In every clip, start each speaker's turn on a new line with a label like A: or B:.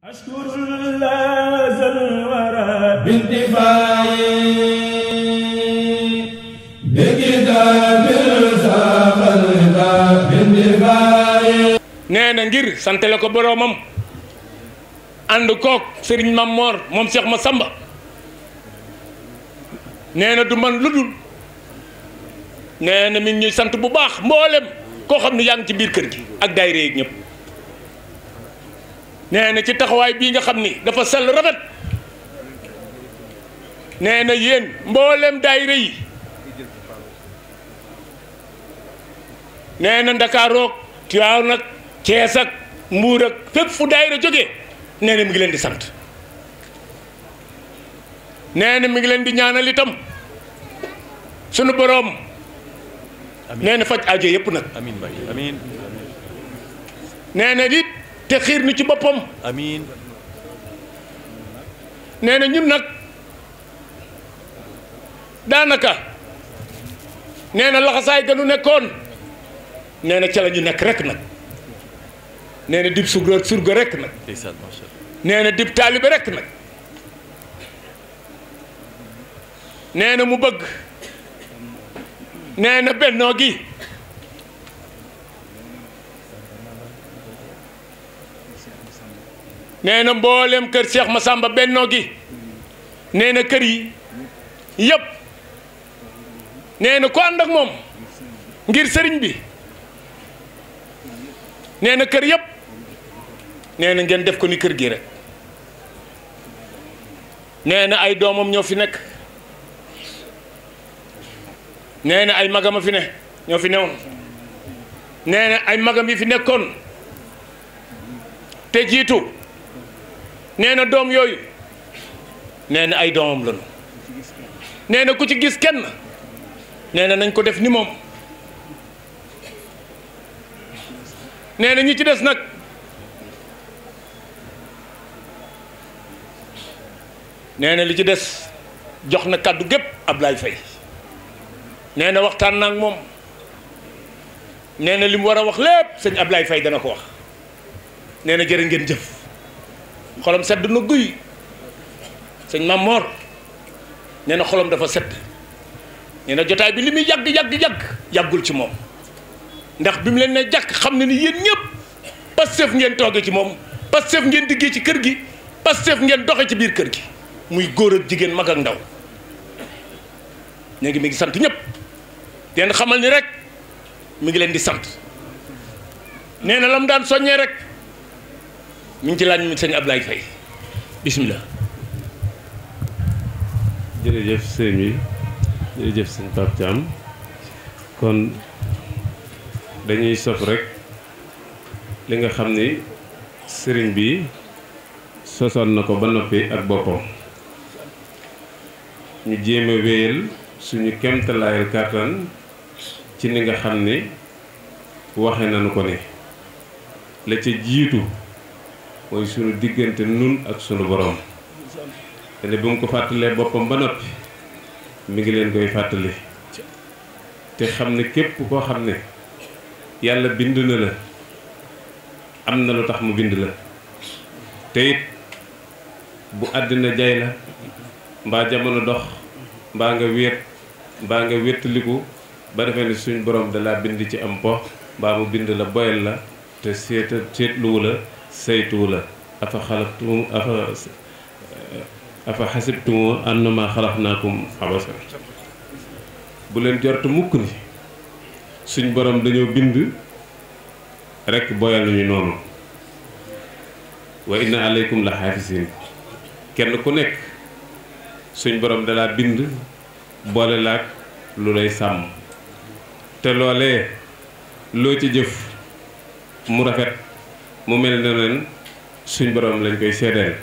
A: أشكر الله ذا الورى بانتفاعي بكتاب الرزاق الرضا بانتفاعي nee na ngir santale ko boroomam ànd kook Serigne Mame Mor moom Cheikh Massamba nee na du man lu dul nee na mi ngi ñuy sant bu baax mboolem koo xam ne yaa ngi ci biir kër gi ak daayira yi ñëpp nee na ci taxawaay bii nga xam ni dafa sell rafet nee na yéen mboolem daayira yi nee na Ndakaaroog Tiwaawan nag Cees ak Mbuur ak fépp fu daayira jógee nee na mi ngi leen di sant nee na mi ngi leen di ñaanal itam sunu boroom nee na faj aajo yëpp nag
B: amiin amiin
A: nee na it te xiir nu ci boppam
B: amiin
A: nee na ñun nag daanaka nee na laxasaay gënu nekkoon nee na ca la ñu nekk rek nag nee na dib surga rek nag nee na dib taalibe rek nag nee na mu bëgg nee na bennoo gi nee na mboolem kër Cheikh Massamba bennoo gi nee na kër yi yëpp nee na ko ànd ak moom ngir sëriñ bi nee na kër yëpp nee na ngeen def ko ni kër gi rek nee na ay doomam ñoo fi nekk nee na ay magam a fi ne ñoo fi newoon nee na ay magam yi fi nekkoon te jiitu nee na doom yooyu nee na ay doomam lañu nee na ku ci gis kenn nee na nañ ko def ni moom nee na ñi ci des nag nee na li ci des jox na kàddu gépp Ablaye Faye nee na waxtaan na ak moom nee na li mu war a wax lépp sëñ Ablaye Faye dana ko wax nee na jërë ngeen jëf xolam sedd na guy sëñ Mame Mor nee na xolam dafa sedd nee na jotaay bi li muy yàggul ci moom ndax bi mu leen ne jàkk xam ne ni yéen ñëpp Pastef ngeen toogee ci moom Pastef ngeen diggee ci kër gi Pastef ngeen doxe ci biir kër gi muy góor ak jigéen mag ak ndaw léegi mi ngi sant ñëpp den xamal ni rek mi ngi leen di sant nee na la mu daan soññee rek mi ngi ci laaj mi sëñ Ablaye Faye bismillah.
C: jërëjëf sëñ bi jërëjëf sëñ Pape Thiam kon dañuy sof rek li nga xam ni sëriñ bi sosoon na ko ba noppi ak boppam ñu jéem a wéyal suñu kemtalaayal kàttan ci ni nga xam ni waxe nañu ko ni la ca jiitu mooy sunu diggante nun ak sunu borom te ne bu mu ko fàttalee boppam ba noppi mi ngi leen koy fàttali te xam ne képp koo xam ne yàlla bind na la am na lu tax mu bind la te it bu àddina jay la mbaa jamono dox mbaa nga wéet mbaa nga wéttaliku ba defee ne suñ borom dalaa bind ci am po mbaa mu bind la boyal la te seetluwu la saytuwu la afa xasibtumu annama xalaqnaakum abasan bu leen jort mukk ni suñ borom dañoo bind rekk boyal nañu noonu wa inna aleykum la xaafisin kenn ku nekk suñ borom dalaa bind boole laak lu lay sàmm te loolee loo ci jëf mu rafet mu mel ne leen suñ borom lañ koy seedeel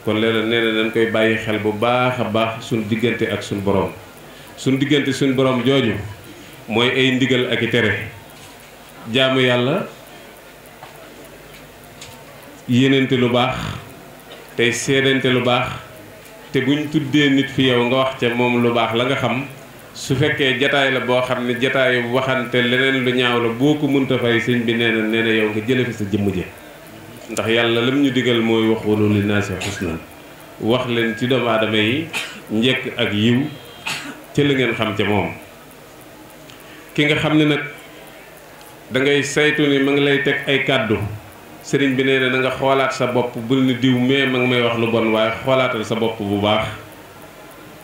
C: kon léeg-léeg nee na dañ koy bàyyi xel bu baax a baax suñ diggante ak suñ borom suñ diggante suñ borom jooju mooy ay ndigal ak i tere jaamu yàlla yéenante lu baax tey seedante lu baax te buñ tuddee nit fi yow nga wax ca moom lu baax la nga xam su fekkee jataay la boo xam ne jataayu waxante leneen lu ñaaw la boo ko mënta fay sëñ bi nee na yow nga jële fi sa jëmm ji ndax yàlla lam ñu digal mooy waxulu li naasi xusnan wax leen ci doomu aadama yi njekk ak yiw ci la ngeen xam ca moom. ki nga xam ne nag da ngay saytu ni ma ngi lay teg ay kàddu sëriñ bi nee na nga xoolaat sa bopp bul ni diw mais ma ngi may wax lu bon waaye xoolaatal sa bopp bu baax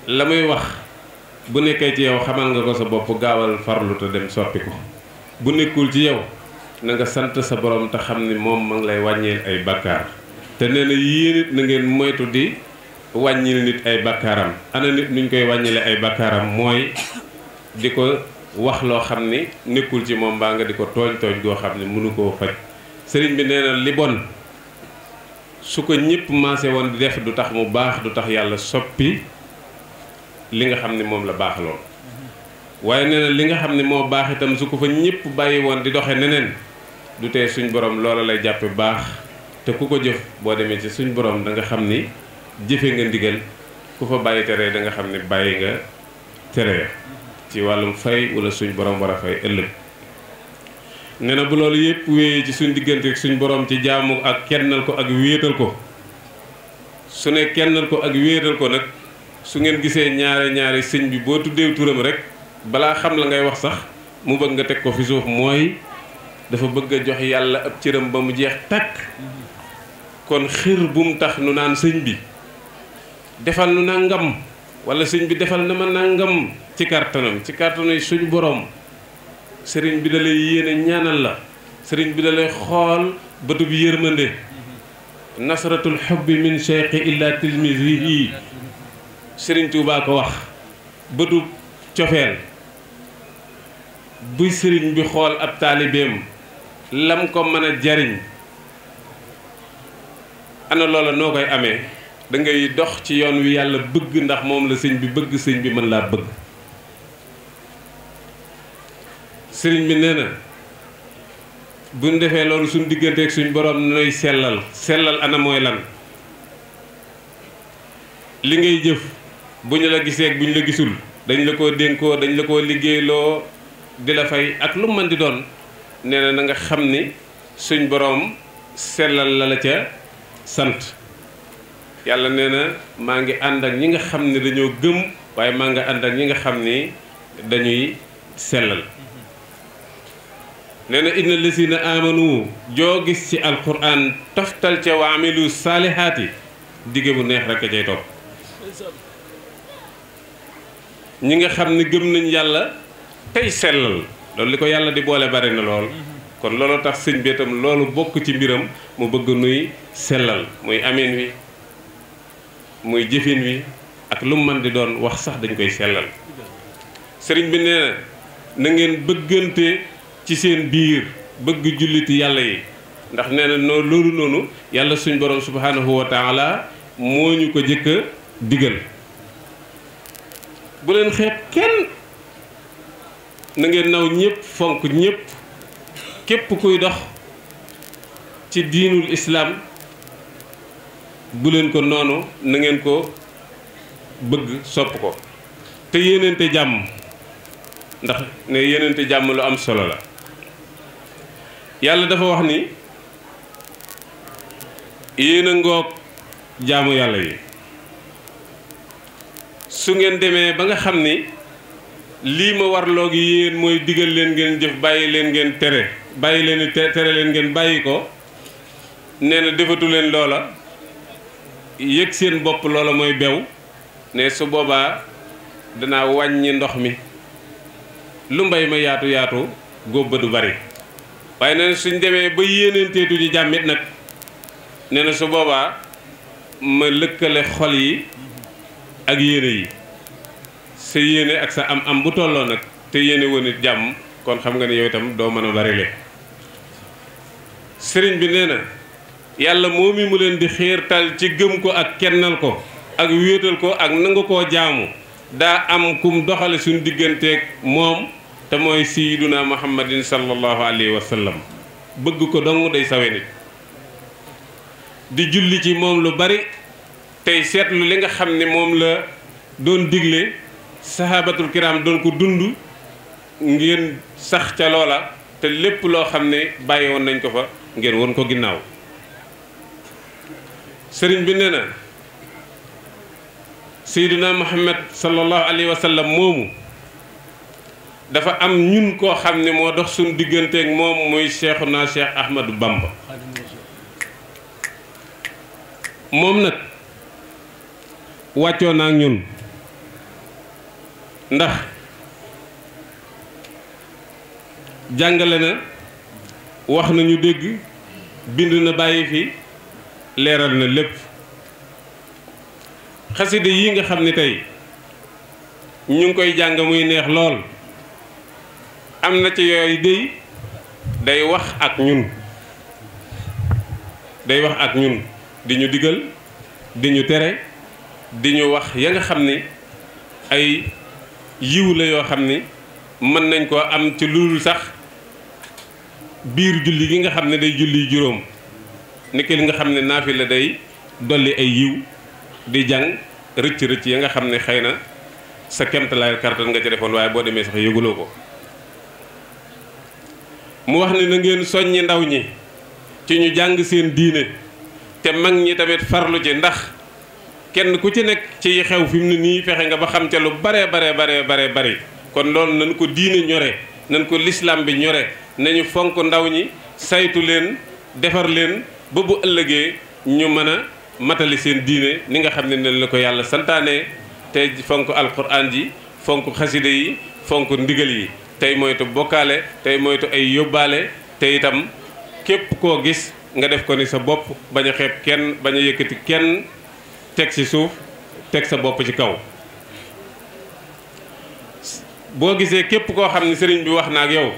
C: la muy wax bu nekkee ci yow xamal nga ko sa bopp gaawal farlu te dem soppi ko bu nekkul ci yow na nga sant sa borom te xam ni moom ma ngi lay wàññil ay bakkaar te nee na yéen it na ngeen moytu di wàññil nit ay bakkaaram. ana nit nuñ koy wàññile ay bakkaaram mooy di ko wax loo xam ni nekkul ci moom mbaa nga di ko tooñ goo xam ne mënu koo faj. sëriñ bi nee na li bon su ko ñëpp maase woon di def du tax mu baax du tax yàlla soppi li nga xam ne moom la baax lool waaye nee na li nga xam ne moo baax itam su ko fa ñëpp bàyyi woon di doxe neneen du tee suñ borom loola lay jàppe baax te ku ko jëf boo demee ci suñ borom da nga xam ni jëfe nga ndigal ku fa bàyyi tere da nga xam ne bàyyi nga tere ci wàllum fay wala suñ borom war a fay ëllëg. nee na bu loolu yëpp wéyee ci suñ diggante ak suñ borom ci jaamu ak kennal ko ak wéetal ko su ne kennal ko ak wéetal ko nag su ngeen gisee ñaari sëñ bi boo tuddee turam rek balaa xam la ngay wax sax mu bëgg nga teg ko fi suuf mooy dafa bëgg a jox yàlla ab cëram ba mu jeex tàkk kon xir bu mu tax nu naan sëñ bi defal nu nangam wala sëñ bi defal na ma nangam ci kàttanam ci kàttanu suñu borom. sëriñ bi da lay yéene ñaanal la sëriñ bi da lay xool bëtub yërmande nasratul xubbi min cheikhi illa tilmisihi sëriñ Tuubaa ko wax bëtub cofeel buy sëriñ bi xool ab taalibeem lam ko mën a jariñ ana loola noo koy amee da ngay dox ci yoon wi yàlla bëgg ndax moom la sëñ bi bëgg sëñ bi mën laa bëgg. sëriñ bi nee na bu ñu defee loolu suñ digganteeg suñ borom nooy sellal ana mooy lan li ngay jëf bu ñu la gisee ak bu ñu la gisul dañ la koo dénkoo dañ la koo liggéeyloo di la fay ak lu mën di doon nee na nga xam ni suñ borom sellal la ca sant yàlla nee na maa ngi ànd ak ñi nga xam ne dañoo gëm waaye maa ngi ànd ak ñi nga xam ni dañuy sellal. nee na inna lazina amanu joo gis ci alquran toftal ca wa amilu saalihaati digge bu neex rek a cay topp ñi nga xam ne gëm nañ yàlla tey sellal loolu li ko yàlla di boole bari na lool kon loolu tax sëñ bi itam loolu bokk ci mbiram mu bëgg nuy sellal muy amin wi muy jëfin wi ak lu mu mën di doon wax sax dañ koy sellal sëriñ bi nee na na ngeen bëggante ci seen biir bëgg julliti yàlla yi ndax nee na loolu noonu yàlla suñ borom subhanahu wa taala moo ñu ko jëkk a digal bu leen xeeb kenn na ngeen naw ñëpp fonk ñëpp képp kuy dox ci diinul islaam bu leen ko noonu na ngeen ko bëgg sopp ko te yéenante jàmm ndax ne yéenante jàmm lu am solo la yàlla dafa wax ni yéen a ngoog jaamu yàlla yi su ngeen demee ba nga xam ni lii ma warloo gi yéen mooy digal leen ngeen jëf bàyyi leen ngeen tere bàyyi leen tere leen ngeen bàyyi ko nee na defatu leen loola yëg seen bopp loola mooy bew ne su boobaa danaa wàññi ndox mi lu mbay ma yaatu yaatu góob ba du bari waaye nee na suñ demee ba yéeneenteetu ji jàmmit nag nee na su boobaa ma lëkkale xol yi ak yéene yi sa yéene ak sa am bu tolloo nag te yéene woon it jàmm kon xam nga ne yow itam doo mën a bari le sëriñ bi nee na yàlla moom mi mu leen di xiirtal ci gëm ko ak kennal ko ak wéetal ko ak nangu koo jaamu daa am kum doxale suñ digganteeg moom te mooy sayyiduna muhammadin sallallahu alayhi wa sallam bëgg ko dong day sawe nit di julli ci moom lu bari tey seetlu li nga xam ne moom la doon digle sahabatul kiram doon ko dund ngeen sax ca loola te lépp loo xam ne bàyyi woon nañ ko fa ngeen won ko ginnaaw sëriñ bi nee na Seydina Muhammad sallallahu alayhi wa sallam moomu dafa am ñun koo xam ne moo dox suñu digganteeg moom muy Cheikhuna Cheikh Ahmadou Bamba moom nag wàccoo na ak ñun ndax jàngale na wax nañu dégg bind na bàyyi fi leeral na lépp xasida yi nga xam ne tey ñu ngi koy jàng muy neex lool am na ci yooyu day wax ak ñun di ñu digal di ñu tere di ñu wax ya nga xam ni ay yiw la yoo xam ni mën nañ koo am ci lu dul sax biir julli gi nga xam ne day julli juróom niki li nga xam ne naafila day dolli ay yiw di jàng rëcc ya nga xam ne xëy na sa kemtalaay kartan nga ci defoon waaye boo demee sax yëguloo ko mu wax ni na ngeen soññi ndaw ñi ci ñu jàng seen diine te mag ñi tamit farlu ci ndax kenn ku ci nekk ci xew fi mu ne nii fexe nga ba xam ca lu bare bari kon loolu nañ ko diine ñore nañ ko lislaam bi ñore nañu fonk ndaw ñi saytu leen defar leen ba bu ëllëgee ñu mën a matali seen diine ni nga xam ne ne la ko yàlla santaane te fonk alquran ji fonk xaside yi fonk ndigal yi tey moytu bokkaale tey moytu ay yóbbaale te itam képp koo gis nga def ko ni sa bopp bañ a xeeb kenn bañ a yëkkati kenn teg ci suuf teg sa bopp ci kaw boo gisee képp koo xam ne sëriñ bi wax na ak yow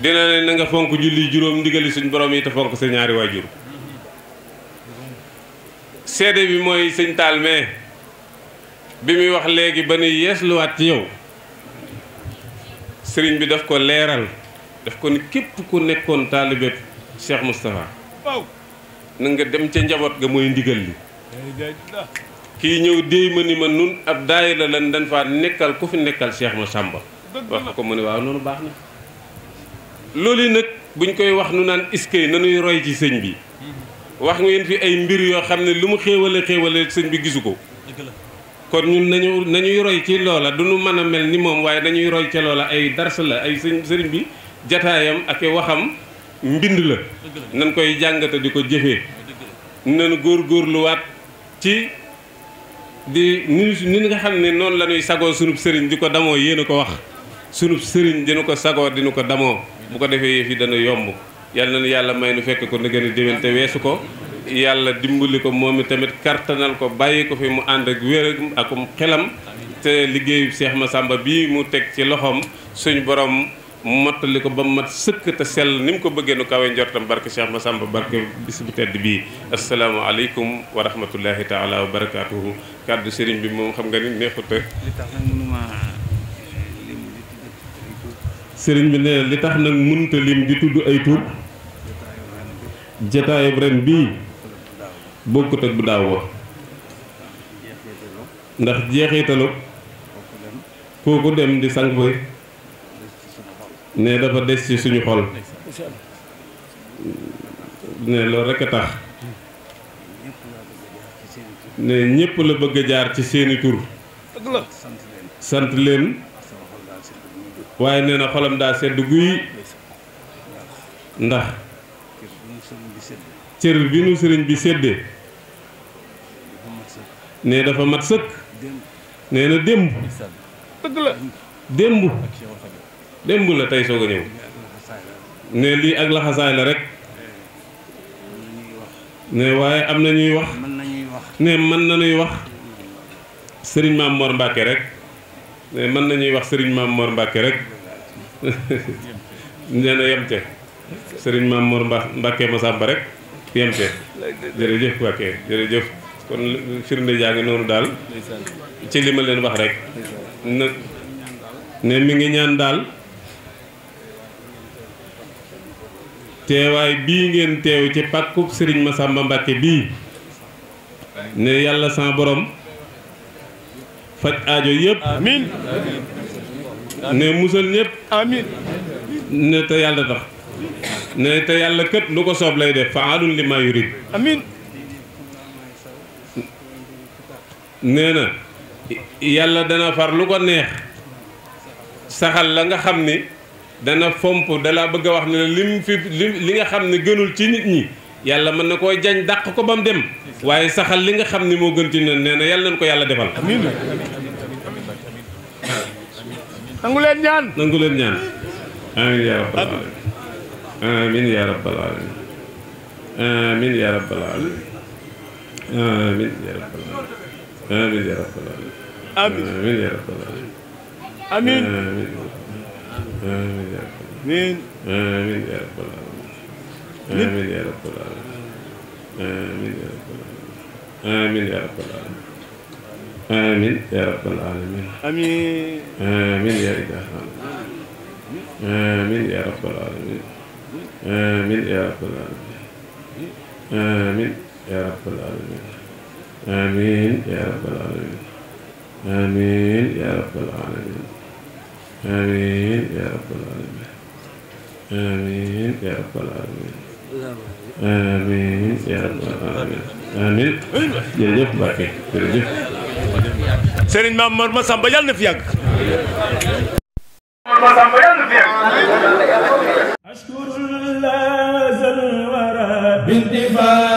C: dina ne na nga fonk julli juróom ndigali suñ borom yi te fonk sa ñaari waajur seede bi mooy sëñ Taal mais bi muy wax léegi ba nuy yeesluwaat ci yow sëriñ bi daf ko leeral daf ko ni képp ku nekkoon taalibe Cheikh Moustapha na nga dem ca njaboot ga mooy ndigal li kii ñëw déy ma ni ma nun ab daayira lan dañ faa nekkal ku fi nekkal Cheikh Massamba wax ko mu ne waaw noonu baax na loolu nag buñ koy wax nu naan iskay nanuy roy ci sëñ bi wax ngeen fi ay mbir yoo xam ne lu mu xéewale sëñ bi gisu ko kon ñun nañuy roy ci loola du ñu mën a mel ni moom waaye nañuy roy ca loola ay dars la ay sëriñ bi jataayam ak waxam mbind la nañ koy jàngate di ko jëfee nañ góorgóorluwaat ci di ni nga xam ne noonu la ñuy sagoo sunub sëriñ di ko damoo yéen a ko wax sunub sëriñ dina ko sagoo dina ko damoo bu ko defee yëf yi dana yomb yàlla na yàlla may nu fekk ko na gën a déwén te weesu ko yàlla dimbali ko moom i tamit kartanal ko bàyyi ko fi mu ànd ak wér ak xelam te liggéeyu Cheikh Massamba bii mu teg ci loxoom suñu borom mottali ko ba mat sëkk te sell ni mu ko bëggee nu kawe njortam barke Cheikh Massamba barke bis bu tedd bii asalaamaaleykum wa rahmatullahi taala wa barakaatuhu kàddu sëriñ bi moom xam nga ni neexuta sëriñ bi nee li tax nag mënta lim di tudd ay tur jataayub ren bii bokkut ak bu daaw wa ndax jeexitalu kooku dem di sang fa ne dafa des ci suñu xol ne loolu rekk a tax ne ñépp la bëgg a jaar ci seeni tur sant leen waaye nee na xolam daa sedd guy ndax cër bi nu sëriñ bi séddee ne dafa mat sëkk nee na démb dëgg la démb la tey soog a ñëw ne lii ak laxasaay la rek ne waaye am na ñuy wax ne mën na ñuy wax sëriñ Maam Mor Mbàkke rek ne mën na ñuy wax sëriñ Maam Mor Mbàkke rek nee na yem ca sëriñ Maam Mor Mbàkke Massamba rek yem ca jërëjëf Mbàkke jërëjëf kon firnde jaa ngi noonu daal ci li ma leen wax rek na ne mi ngi ñaan daal teewaay bii ngeen teew ci pàkkub sëriñ Massamba Mbàkke bii ne yàlla sa borom faj aajo yëpp amiin ne musal ñëpp amiin ne te yàlla tax ne te yàlla kët lu ko soob lay def fa'aalun limaa yurid amiin nee na yàlla dana far lu ko neex saxal la nga xam ni dana fomp dalaa bëgg a wax ne li nga xam ne gënul ci nit ñi yàlla mën na koo jañ dàq ko ba mu dem waaye saxal li nga xam ni moo gën ci ñun nee na yàlla nañ ko yàlla defal. amiin.
A: nangu leen ñaan.
C: nangu leen ñaan. amiin yaa rabbal aalamiin. amiin yaa rabbal aalamiin. amiin yaa rabbal aalamiin. amiin yaa rabbal aalamiin. amiin yaa rabbal aalamiin. amiin yaa rabbal aalamiin.
A: amiin.
C: amiin yaa rabbal aalamiin. amiin yaa rabbal aalamiin. amiin yaa rabbal aalamiin. amiin yaa rabbal aalamiin. amiin yaa rabbal aalamiin. amiin yaa rabbal aalamiin.
A: amiin.
C: amiin yaa ilaahi amiin yaa rabbal aalamiin. amiin yaa rabbal aalamiin. amiin yaa rabbal aalamiin. amiin yaa rabbal aalamiin. amiin yaa rabbal aalamiin. amiin yaa rabbal aalamiin. amiin yaa rabbal aalamiin. amiin yaa rabbal aalamiin. amiin. jërëjëf Mbacke jërëjëf.
A: Serigne Mame Mor Massamba yàlla na fi yàgg.
B: أشكر الله ذا الورى بانتفاع